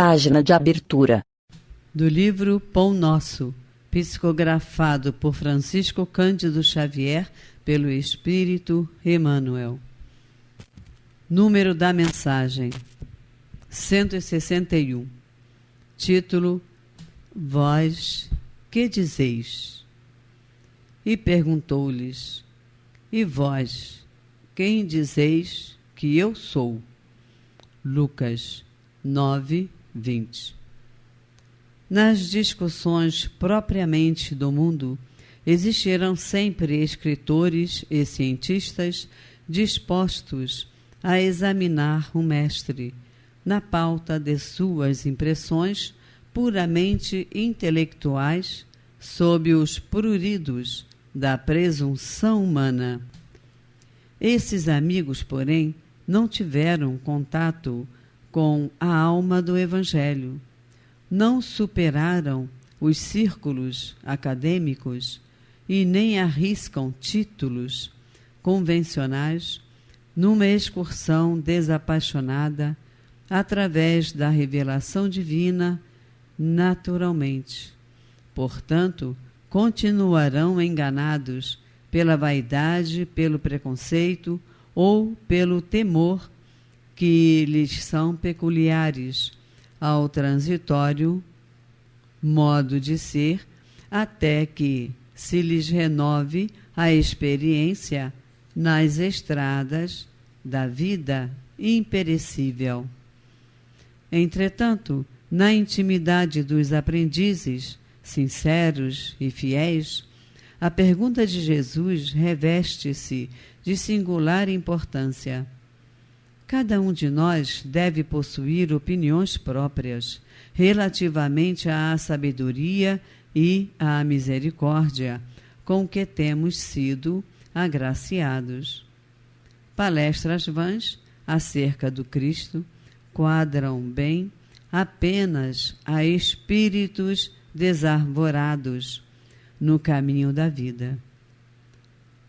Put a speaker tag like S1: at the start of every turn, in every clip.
S1: Página de abertura.
S2: Do livro Pão Nosso, psicografado por Francisco Cândido Xavier, pelo Espírito Emmanuel. Número da mensagem: 161. Título: Vós que dizeis? E perguntou-lhes: E vós, quem dizeis que eu sou? Lucas 9:20. Nas discussões propriamente do mundo, existiram sempre escritores e cientistas dispostos a examinar o mestre na pauta de suas impressões puramente intelectuais sob os pruridos da presunção humana. Esses amigos, porém, não tiveram contato com a alma do Evangelho, não superaram os círculos acadêmicos e nem arriscam títulos convencionais numa excursão desapaixonada através da revelação divina naturalmente. Portanto, continuarão enganados pela vaidade, pelo preconceito ou pelo temor que lhes são peculiares ao transitório modo de ser, até que se lhes renove a experiência nas estradas da vida imperecível. Entretanto, na intimidade dos aprendizes, sinceros e fiéis, a pergunta de Jesus reveste-se de singular importância. Cada um de nós deve possuir opiniões próprias relativamente à sabedoria e à misericórdia com que temos sido agraciados. Palestras vãs acerca do Cristo quadram bem apenas a espíritos desarvorados no caminho da vida.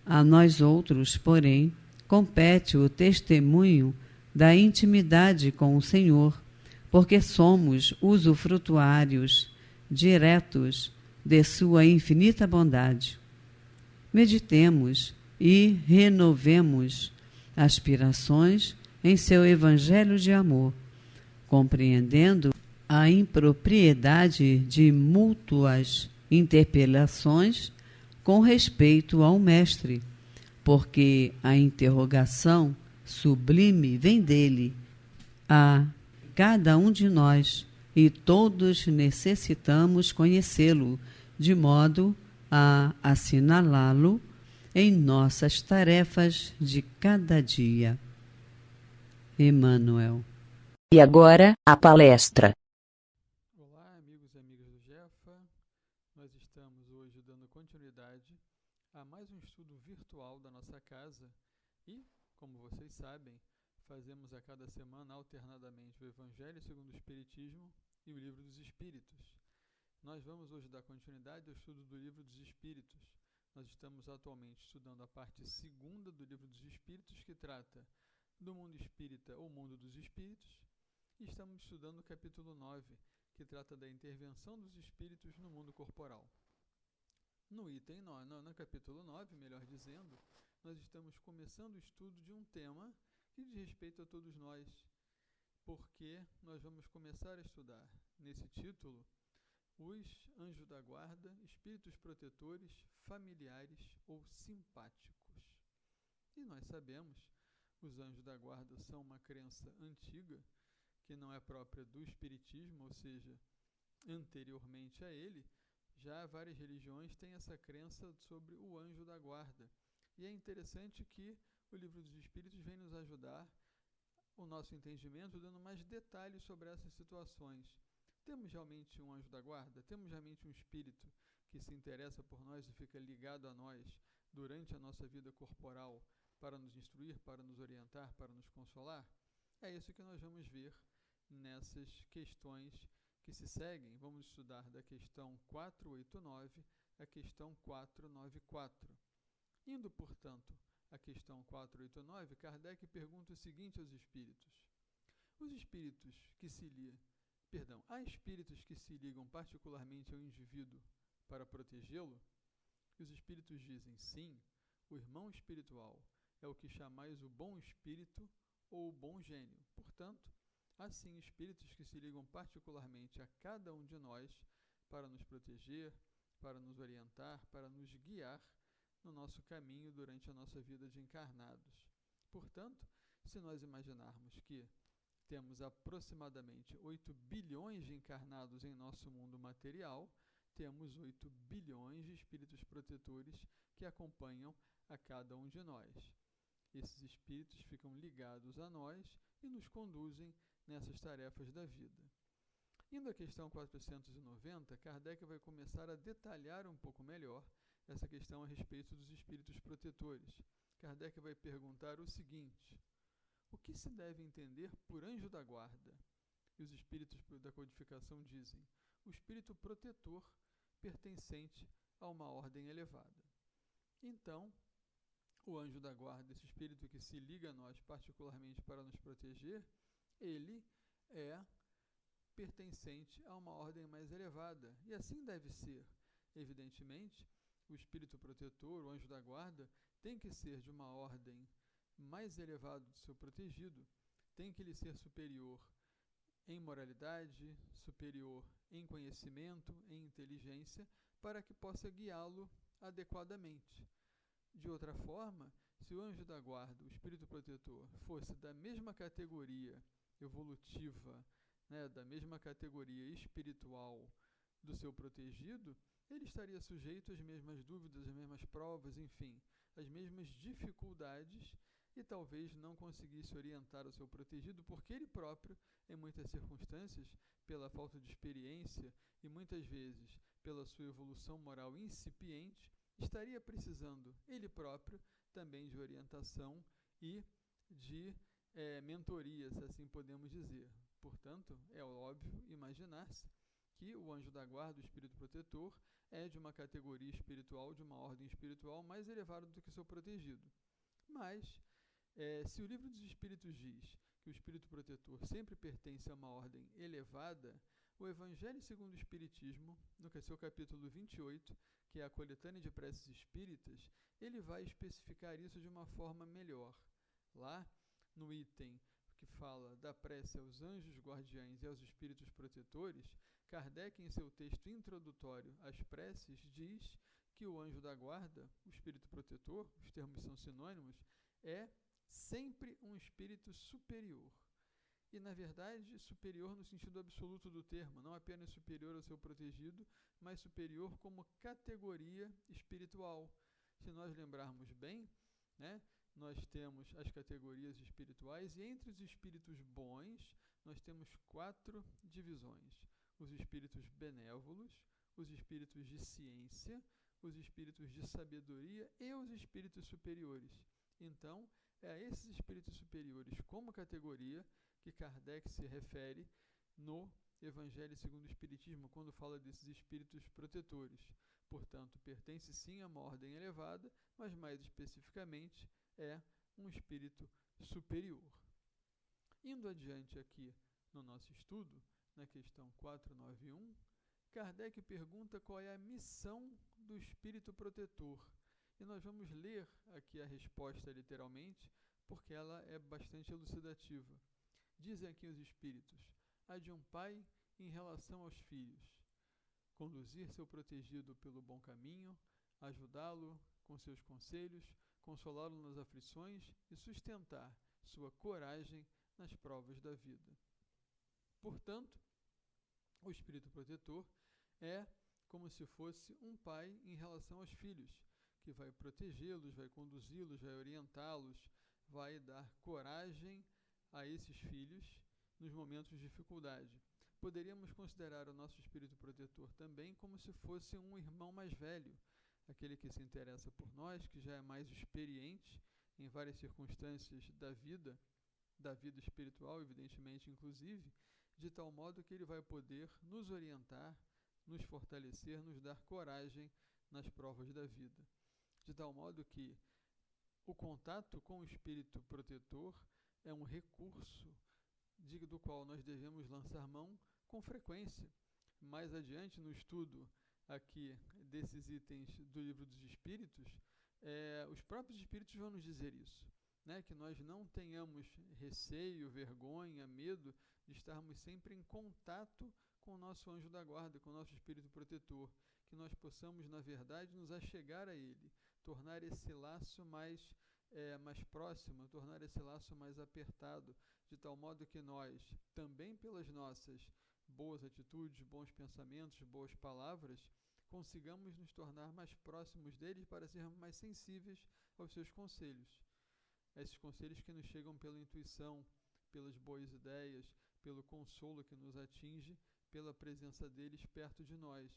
S2: A nós outros, porém, compete o testemunho da intimidade com o Senhor, porque somos usufrutuários diretos de sua infinita bondade. Meditemos e renovemos aspirações em seu evangelho de amor, compreendendo a impropriedade de mútuas interpelações com respeito ao Mestre, porque a interrogação sublime vem dele a cada um de nós e todos necessitamos conhecê-lo, de modo a assinalá-lo em nossas tarefas de cada dia. Emmanuel.
S1: E agora, a palestra.
S3: Olá, amigos e amigas do Jefa. Nós estamos hoje dando continuidade a mais um estudo virtual da nossa casa e, como vocês sabem, fazemos a cada semana alternadamente o Evangelho segundo o Espiritismo e o Livro dos Espíritos. Nós vamos hoje dar continuidade ao estudo do Livro dos Espíritos. Nós estamos atualmente estudando a parte segunda do Livro dos Espíritos, que trata do mundo espírita ou mundo dos espíritos, e estamos estudando o capítulo 9, que trata da intervenção dos espíritos no mundo corporal. No item 9, no capítulo 9, melhor dizendo, nós estamos começando o estudo de um tema que diz respeito a todos nós, porque nós vamos começar a estudar, nesse título, os anjos da guarda, espíritos protetores, familiares ou simpáticos. E nós sabemos, os anjos da guarda são uma crença antiga, que não é própria do espiritismo, ou seja, anteriormente a ele, já várias religiões têm essa crença sobre o anjo da guarda. E é interessante que o Livro dos Espíritos vem nos ajudar o nosso entendimento, dando mais detalhes sobre essas situações. Temos realmente um anjo da guarda? Temos realmente um espírito que se interessa por nós e fica ligado a nós durante a nossa vida corporal para nos instruir, para nos orientar, para nos consolar? É isso que nós vamos ver nessas questões que se seguem. Vamos estudar da questão 489 à questão 494. Indo, portanto, à questão 489, Kardec pergunta o seguinte aos espíritos: os espíritos que se lhe há espíritos que se ligam particularmente ao indivíduo para protegê-lo? E os espíritos dizem, sim, o irmão espiritual é o que chamais o bom espírito ou o bom gênio. Portanto, há sim espíritos que se ligam particularmente a cada um de nós para nos proteger, para nos orientar, para nos guiar no nosso caminho durante a nossa vida de encarnados. Portanto, se nós imaginarmos que temos aproximadamente 8 bilhões de encarnados em nosso mundo material, temos 8 bilhões de espíritos protetores que acompanham a cada um de nós. Esses espíritos ficam ligados a nós e nos conduzem nessas tarefas da vida. Indo à questão 490, Kardec vai começar a detalhar um pouco melhor essa questão a respeito dos espíritos protetores. Kardec vai perguntar o seguinte: o que se deve entender por anjo da guarda? E os espíritos da codificação dizem: o espírito protetor pertencente a uma ordem elevada. Então, o anjo da guarda, esse espírito que se liga a nós particularmente para nos proteger, ele é pertencente a uma ordem mais elevada. E assim deve ser. Evidentemente, o espírito protetor, o anjo da guarda, tem que ser de uma ordem mais elevada do seu protegido, tem que lhe ser superior em moralidade, superior em conhecimento, em inteligência, para que possa guiá-lo adequadamente. De outra forma, se o anjo da guarda, o espírito protetor, fosse da mesma categoria evolutiva, da mesma categoria espiritual do seu protegido, ele estaria sujeito às mesmas dúvidas, às mesmas provas, enfim, às mesmas dificuldades, e talvez não conseguisse orientar o seu protegido, porque ele próprio, em muitas circunstâncias, pela falta de experiência e muitas vezes pela sua evolução moral incipiente, estaria precisando, ele próprio, também de orientação e de mentoria, se assim podemos dizer. Portanto, é óbvio imaginar-se que o anjo da guarda, o espírito protetor, é de uma categoria espiritual, de uma ordem espiritual mais elevada do que seu protegido. Mas, se o livro dos Espíritos diz que o espírito protetor sempre pertence a uma ordem elevada, o Evangelho segundo o Espiritismo, no seu capítulo 28, que é a coletânea de preces espíritas, ele vai especificar isso de uma forma melhor. Lá, no item que fala da prece aos anjos guardiães e aos espíritos protetores, Kardec, em seu texto introdutório às preces, diz que o anjo da guarda, o espírito protetor, os termos são sinônimos, é sempre um espírito superior. E, na verdade, superior no sentido absoluto do termo, não apenas superior ao seu protegido, mas superior como categoria espiritual. Se nós lembrarmos bem, nós temos as categorias espirituais, e entre os espíritos bons, nós temos 4 divisões: os espíritos benévolos, os espíritos de ciência, os espíritos de sabedoria e os espíritos superiores. Então, é a esses espíritos superiores como categoria que Kardec se refere no Evangelho segundo o Espiritismo, quando fala desses espíritos protetores. Portanto, pertence sim a uma ordem elevada, mas mais especificamente é um espírito superior. Indo adiante aqui no nosso estudo, na questão 491, Kardec pergunta qual é a missão do espírito protetor. E nós vamos ler aqui a resposta literalmente, porque ela é bastante elucidativa. Dizem aqui os espíritos: a de um pai em relação aos filhos, conduzir seu protegido pelo bom caminho, ajudá-lo com seus conselhos, consolá-lo nas aflições e sustentar sua coragem nas provas da vida. Portanto, o espírito protetor é como se fosse um pai em relação aos filhos, que vai protegê-los, vai conduzi-los, vai orientá-los, vai dar coragem a esses filhos nos momentos de dificuldade. Poderíamos considerar o nosso espírito protetor também como se fosse um irmão mais velho, aquele que se interessa por nós, que já é mais experiente em várias circunstâncias da vida espiritual, evidentemente, inclusive, de tal modo que ele vai poder nos orientar, nos fortalecer, nos dar coragem nas provas da vida. De tal modo que o contato com o espírito protetor é um recurso do qual nós devemos lançar mão com frequência. Mais adiante, no estudo aqui desses itens do Livro dos Espíritos, os próprios Espíritos vão nos dizer isso, né? Que nós não tenhamos receio, vergonha, medo de estarmos sempre em contato com o nosso anjo da guarda, com o nosso Espírito protetor, que nós possamos, na verdade, nos achegar a ele, tornar esse laço mais próximo, tornar esse laço mais apertado, de tal modo que nós, também pelas nossas boas atitudes, bons pensamentos, boas palavras, consigamos nos tornar mais próximos deles para sermos mais sensíveis aos seus conselhos. Esses conselhos que nos chegam pela intuição, pelas boas ideias, pelo consolo que nos atinge, pela presença deles perto de nós.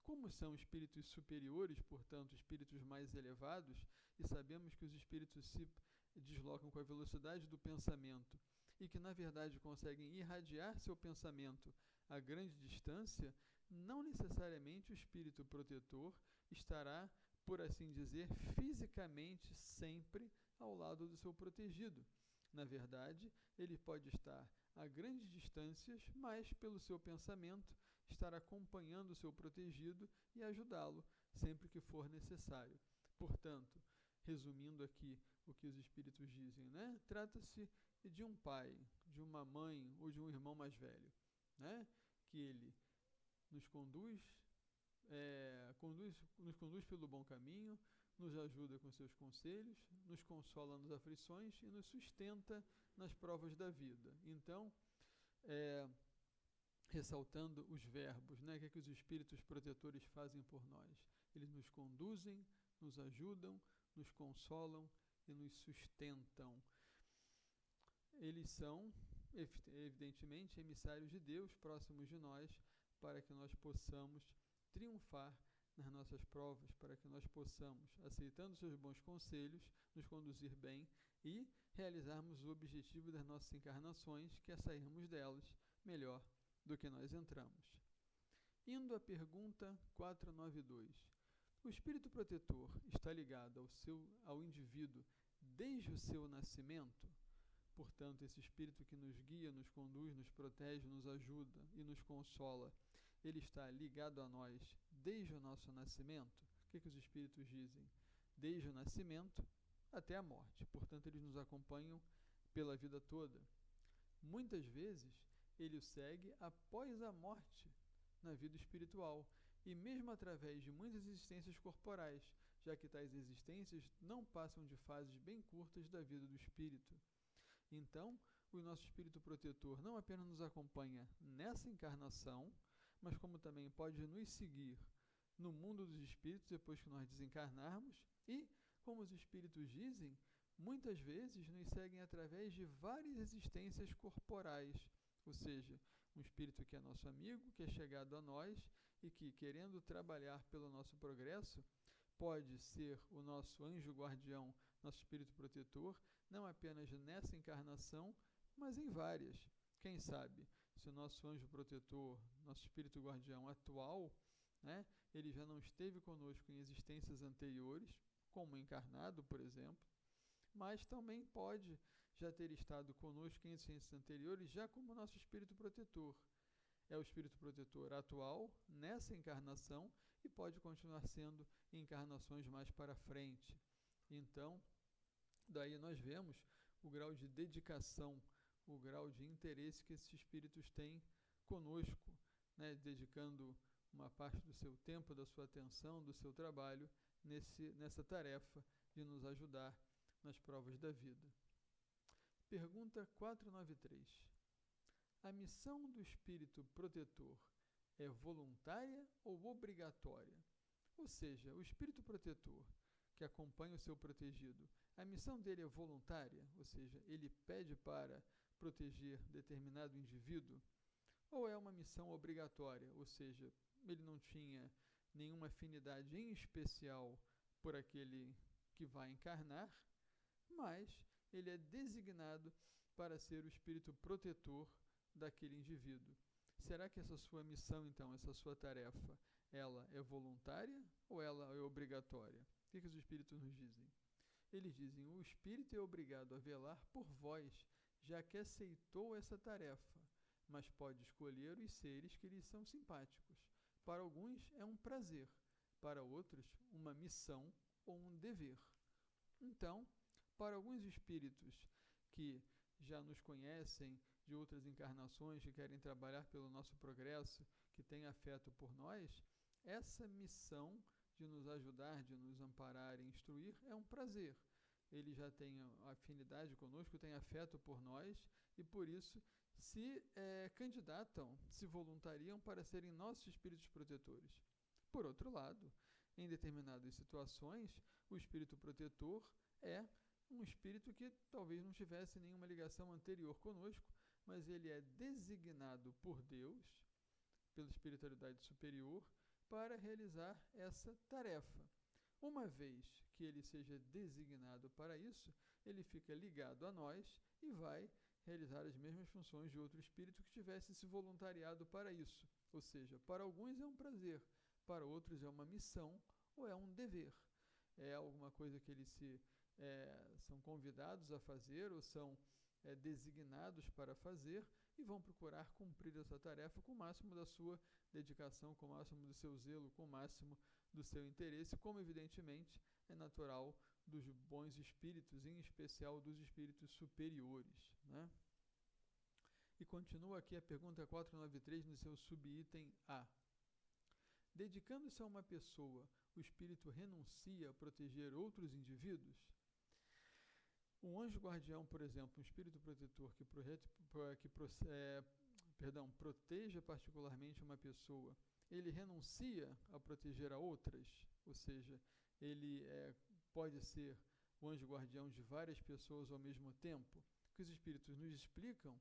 S3: Como são espíritos superiores, portanto, espíritos mais elevados, e sabemos que os espíritos se deslocam com a velocidade do pensamento e que, na verdade, conseguem irradiar seu pensamento a grande distância, não necessariamente o espírito protetor estará, por assim dizer, fisicamente sempre ao lado do seu protegido. Na verdade, ele pode estar a grandes distâncias, mas pelo seu pensamento estar acompanhando o seu protegido e ajudá-lo sempre que for necessário. Portanto, resumindo aqui o que os espíritos dizem, né? Trata-se de um pai, de uma mãe ou de um irmão mais velho, né? Que ele nos nos conduz pelo bom caminho, nos ajuda com seus conselhos, nos consola nas aflições e nos sustenta nas provas da vida. Então, ressaltando os verbos, né, que os espíritos protetores fazem por nós. Eles nos conduzem, nos ajudam, nos consolam e nos sustentam. Eles são, evidentemente, emissários de Deus próximos de nós, para que nós possamos triunfar nas nossas provas, para que nós possamos, aceitando seus bons conselhos, nos conduzir bem e realizarmos o objetivo das nossas encarnações, que é sairmos delas melhor do que nós entramos. Indo à pergunta 492. O espírito protetor está ligado ao indivíduo desde o seu nascimento? Portanto, esse espírito que nos guia, nos conduz, nos protege, nos ajuda e nos consola, ele está ligado a nós desde o nosso nascimento? O que os espíritos dizem? Desde o nascimento até a morte. Portanto, eles nos acompanham pela vida toda. Muitas vezes, ele o segue após a morte na vida espiritual, e mesmo através de muitas existências corporais, já que tais existências não passam de fases bem curtas da vida do espírito. Então, o nosso espírito protetor não apenas nos acompanha nessa encarnação, mas como também pode nos seguir no mundo dos espíritos depois que nós desencarnarmos e, como os espíritos dizem, muitas vezes nos seguem através de várias existências corporais, ou seja, um espírito que é nosso amigo, que é chegado a nós e que, querendo trabalhar pelo nosso progresso, pode ser o nosso anjo guardião, nosso espírito protetor, não apenas nessa encarnação, mas em várias. Quem sabe, se o nosso anjo protetor, nosso espírito guardião atual, né, ele já não esteve conosco em existências anteriores, como encarnado, por exemplo, mas também pode já ter estado conosco em existências anteriores, já como nosso espírito protetor. É o espírito protetor atual, nessa encarnação, e pode continuar sendo em encarnações mais para frente. Então, daí nós vemos o grau de dedicação, o grau de interesse que esses espíritos têm conosco, né, dedicando uma parte do seu tempo, da sua atenção, do seu trabalho nessa tarefa de nos ajudar nas provas da vida. Pergunta 493. A missão do espírito protetor é voluntária ou obrigatória? Ou seja, o espírito protetor que acompanha o seu protegido, a missão dele é voluntária? Ou seja, ele pede para proteger determinado indivíduo? Ou é uma missão obrigatória? Ou seja, ele não tinha nenhuma afinidade em especial por aquele que vai encarnar, mas ele é designado para ser o espírito protetor daquele indivíduo. Será que essa sua missão, então, essa sua tarefa, ela é voluntária ou ela é obrigatória? O que os espíritos nos dizem? Eles dizem: o espírito é obrigado a velar por vós, já que aceitou essa tarefa, mas pode escolher os seres que lhes são simpáticos. Para alguns é um prazer, para outros uma missão ou um dever. Então, para alguns espíritos que já nos conhecem de outras encarnações, que querem trabalhar pelo nosso progresso, que têm afeto por nós, essa missão de nos ajudar, de nos amparar e instruir é um prazer. Eles já têm afinidade conosco, têm afeto por nós e por isso se candidatam, se voluntariam para serem nossos espíritos protetores. Por outro lado, em determinadas situações, o espírito protetor é um espírito que talvez não tivesse nenhuma ligação anterior conosco, mas ele é designado por Deus, pela espiritualidade superior, para realizar essa tarefa. Uma vez que ele seja designado para isso, ele fica ligado a nós e vai realizar as mesmas funções de outro espírito que tivesse se voluntariado para isso. Ou seja, para alguns é um prazer, para outros é uma missão ou é um dever. É alguma coisa que eles são convidados a fazer ou são designados para fazer e vão procurar cumprir essa tarefa com o máximo da sua dedicação, com o máximo do seu zelo, com o máximo do seu interesse, como evidentemente é natural dos bons espíritos, em especial dos espíritos superiores, né? E continua aqui a pergunta 493 no seu subitem A. Dedicando-se a uma pessoa, o espírito renuncia a proteger outros indivíduos? Um anjo guardião, por exemplo, um espírito protetor que proteja particularmente uma pessoa, ele renuncia a proteger a outras? Ou seja, ele pode ser o anjo guardião de várias pessoas ao mesmo tempo? O que os espíritos nos explicam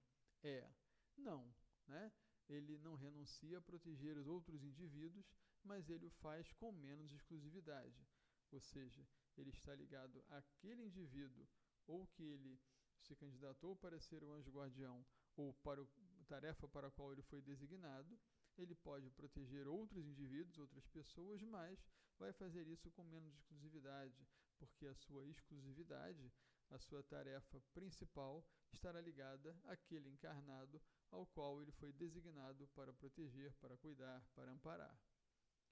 S3: não, né? Ele não renuncia a proteger os outros indivíduos, mas ele o faz com menos exclusividade. Ou seja, ele está ligado àquele indivíduo ou que ele se candidatou para ser o anjo guardião ou para a tarefa para a qual ele foi designado. Ele pode proteger outros indivíduos, outras pessoas, mas vai fazer isso com menos exclusividade, porque a sua exclusividade, a sua tarefa principal, estará ligada àquele encarnado ao qual ele foi designado para proteger, para cuidar, para amparar.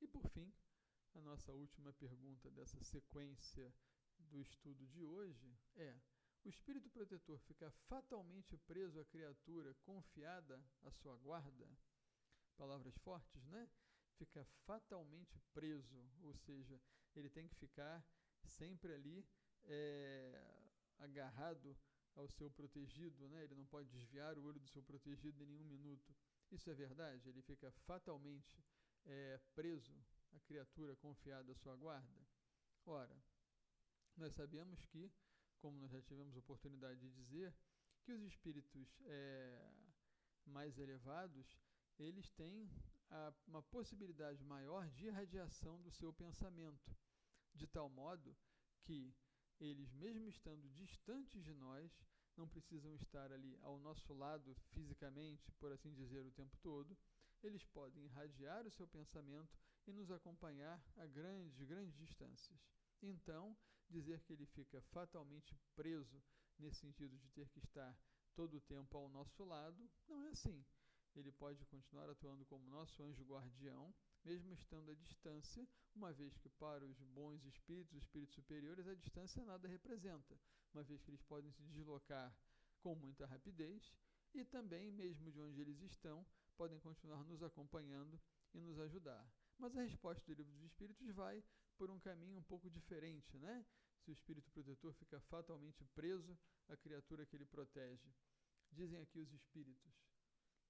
S3: E por fim, a nossa última pergunta dessa sequência do estudo de hoje o espírito protetor fica fatalmente preso à criatura confiada à sua guarda? Palavras fortes, né? Fica fatalmente preso, ou seja, ele tem que ficar sempre ali agarrado ao seu protegido, né? Ele não pode desviar o olho do seu protegido em nenhum minuto. Isso é verdade? Ele fica fatalmente preso à criatura confiada à sua guarda? Ora, nós sabemos que, como nós já tivemos oportunidade de dizer, que os espíritos mais elevados, eles têm uma possibilidade maior de irradiação do seu pensamento, de tal modo que eles, mesmo estando distantes de nós, não precisam estar ali ao nosso lado fisicamente, por assim dizer, o tempo todo. Eles podem irradiar o seu pensamento e nos acompanhar a grandes distâncias. Então, dizer que ele fica fatalmente preso, nesse sentido de ter que estar todo o tempo ao nosso lado, não é assim. Ele pode continuar atuando como nosso anjo guardião, mesmo estando à distância, uma vez que para os bons espíritos, os espíritos superiores, a distância nada representa, uma vez que eles podem se deslocar com muita rapidez e também, mesmo de onde eles estão, podem continuar nos acompanhando e nos ajudar. Mas a resposta do Livro dos Espíritos vai por um caminho um pouco diferente, né? Se o espírito protetor fica fatalmente preso à criatura que ele protege. Dizem aqui os espíritos: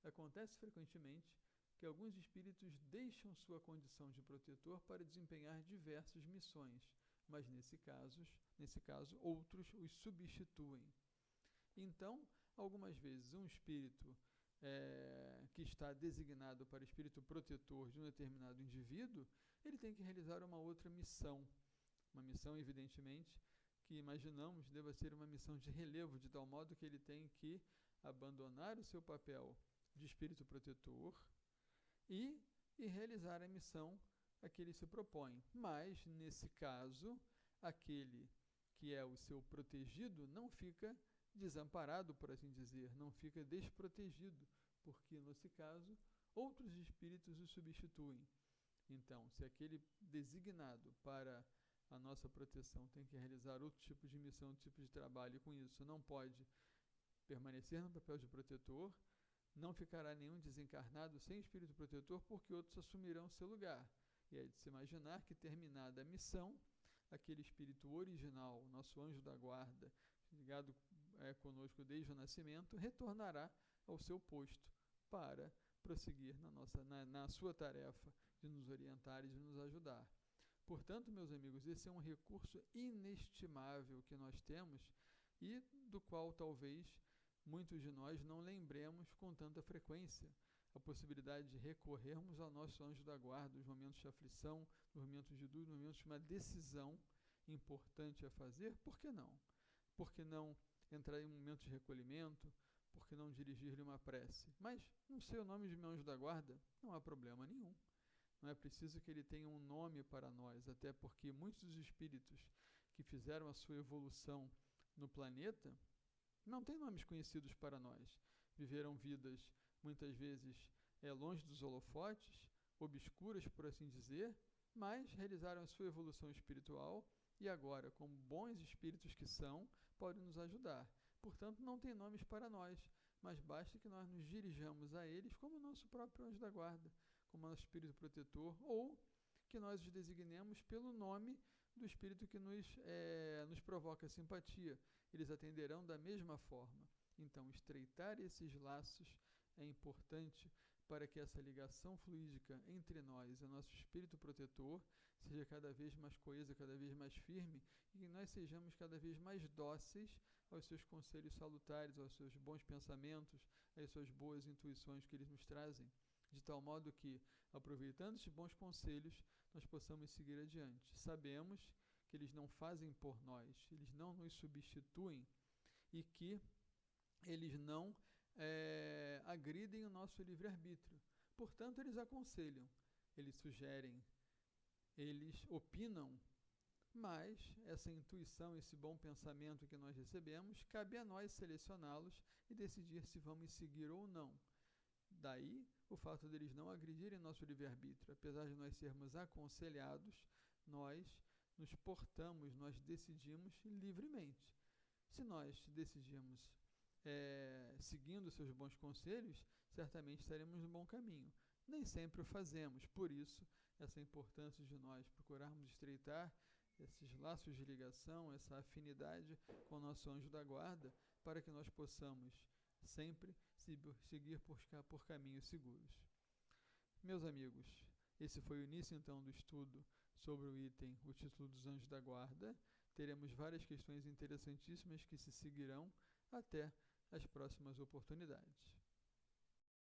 S3: acontece frequentemente que alguns espíritos deixam sua condição de protetor para desempenhar diversas missões, mas nesse caso, outros os substituem. Então, algumas vezes, um espírito que está designado para espírito protetor de um determinado indivíduo, ele tem que realizar uma outra missão. Uma missão, evidentemente, que imaginamos deva ser uma missão de relevo, de tal modo que ele tem que abandonar o seu papel de espírito protetor e realizar a missão a que ele se propõe. Mas, nesse caso, aquele que é o seu protegido não fica desamparado, por assim dizer, não fica desprotegido, porque, nesse caso, outros espíritos o substituem. Então, se aquele designado para a nossa proteção tem que realizar outro tipo de missão, outro tipo de trabalho, e com isso não pode permanecer no papel de protetor, não ficará nenhum desencarnado sem espírito protetor, porque outros assumirão seu lugar. E é de se imaginar que, terminada a missão, aquele espírito original, nosso anjo da guarda, ligado conosco desde o nascimento, retornará ao seu posto para prosseguir na sua tarefa de nos orientar e de nos ajudar. Portanto, meus amigos, esse é um recurso inestimável que nós temos e do qual talvez muitos de nós não lembremos com tanta frequência. A possibilidade de recorrermos ao nosso anjo da guarda nos momentos de aflição, nos momentos de dúvida, nos momentos de uma decisão importante a fazer. Por que não? Por que não entrar em um momento de recolhimento? Por que não dirigir-lhe uma prece? Mas, não sei o nome de meu anjo da guarda, não há problema nenhum. Não é preciso que ele tenha um nome para nós, até porque muitos dos espíritos que fizeram a sua evolução no planeta não têm nomes conhecidos para nós. Viveram vidas, muitas vezes, longe dos holofotes, obscuras, por assim dizer, mas realizaram a sua evolução espiritual e agora, como bons espíritos que são, podem nos ajudar. Portanto, não tem nomes para nós, mas basta que nós nos dirijamos a eles como nosso próprio anjo da guarda, como nosso espírito protetor, ou que nós os designemos pelo nome do espírito que nos provoca simpatia. Eles atenderão da mesma forma. Então, estreitar esses laços é importante para que essa ligação fluídica entre nós e o nosso espírito protetor seja cada vez mais coesa, cada vez mais firme, e que nós sejamos cada vez mais dóceis aos seus conselhos salutares, aos seus bons pensamentos, às suas boas intuições que eles nos trazem, de tal modo que, aproveitando esses bons conselhos, nós possamos seguir adiante. Sabemos que eles não fazem por nós, eles não nos substituem e que eles não agridem o nosso livre-arbítrio. Portanto, eles aconselham, eles sugerem, eles opinam, mas essa intuição, esse bom pensamento que nós recebemos, cabe a nós selecioná-los e decidir se vamos seguir ou não. Daí, o fato deles não agredirem nosso livre-arbítrio. Apesar de nós sermos aconselhados, nós nos portamos, nós decidimos livremente. Se nós decidirmos seguindo seus bons conselhos, certamente estaremos no bom caminho. Nem sempre o fazemos, por isso, essa importância de nós procurarmos estreitar esses laços de ligação, essa afinidade com o nosso anjo da guarda, para que nós possamos sempre seguir por caminhos seguros. Meus amigos, esse foi o início então do estudo sobre o item, o título dos anjos da guarda. Teremos várias questões interessantíssimas que se seguirão até as próximas oportunidades.